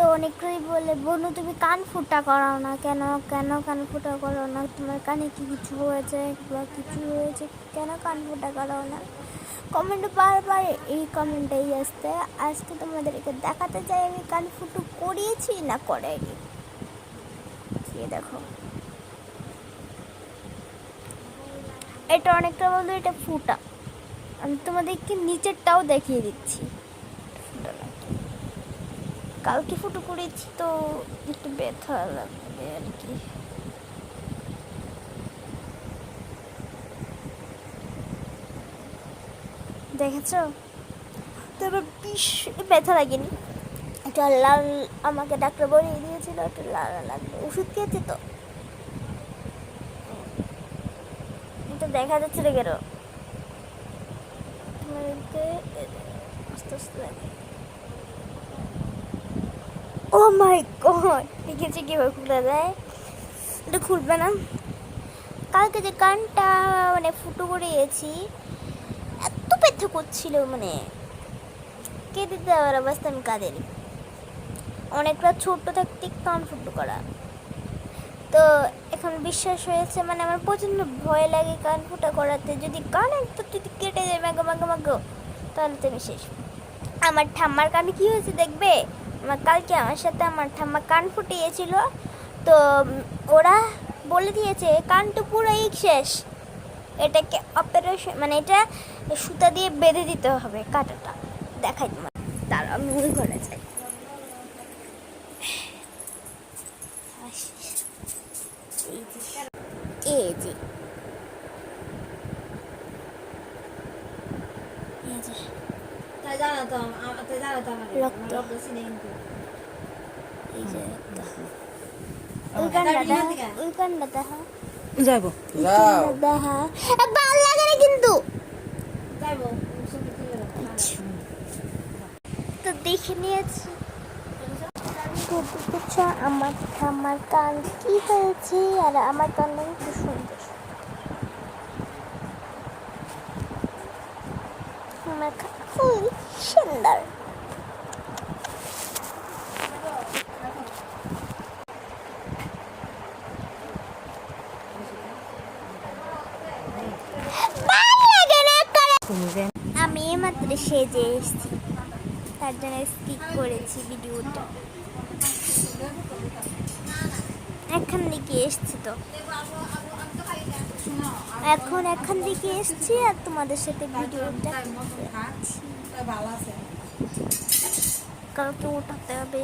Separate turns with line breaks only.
তো অনেকেই বলে বোনু তুমি কান ফুটা করাও না কেন, কেন কান ফুটা করাও না, তোমার কানে কি কিছু হয়েছে বা কিছু হয়েছে, কেন কান ফুটা করাও না। কমেন্টে বারবার এই কমেন্টেই আসতে, আজকে তোমাদেরকে দেখাতে চাই আমি কান ফুটো করিয়েছি না করাইনি। দেখো এটা অনেকটা বলতো এটা ফুটা, আমি তোমাদেরকে নিচেরটাও দেখিয়ে দিচ্ছি। কালকে ফুটো করেছি তো একটু ব্যথা লাগবে আর কি। দেখেছ তো এবার বিষ ব্যথা লাগেনি, এটা লাল, আমাকে ডাক্তার বলিয়ে দিয়েছিল একটু লাল লাগবে, ওষুধ খেয়েছে তো এটা দেখা যাচ্ছে রে কেন তোমাদেরকে আস্তে আস্তে লাগে। ও মাই গড, দেখেছি কিভাবে খুলে দেয়, এটা খুলবে না। কালকে যে কানটা মানে ফুটো করিয়েছি এত ব্যথা করছিল, মানে কেঁদে দেওয়ার অবস্থা, আমি কাঁদেনি। অনেকটা ছোট্ট থাকতে কান ফুটো করা, তো এখন বিশ্বাস হয়েছে, মানে আমার প্রচণ্ড ভয় লাগে কান ফুটা করাতে, যদি কান একটু যদি কেটে যায় মাগো মাগো মাগো তাহলে তো আমি শেষ। আমার ঠাম্মার কানে কী হয়েছে দেখবে, কালকে আমার সাথে আমার ঠাম্মা কান ফুটিয়েছিল, তো ওরা বলে দিয়েছে কানটা পুরোই শেষ, এটাকে অপারেশন মানে এটা সুতা দিয়ে বেঁধে দিতে হবে কাঁটাটা। দেখাই তোমার, তার আমি ওই ঘরে যাই। এই যে ওই কান্ডা দেখা
যাইব
দেখা ভালো লাগে না কিন্তু, তো দেখে নিয়েছি। আমার ঠাম্মার কান কি হয়েছে, আর আমার কান খুব সুন্দর, আমার কান খুব সুন্দর। আমি মাত্র সেজে এসেছি, তার জন্য স্কিপ করেছি ভিডিওটা। এখান দিকে এসছি তো, এখান দিকে এসছি আর তোমাদের সাথে ভিডিওটা কালকে উঠাতে হবে।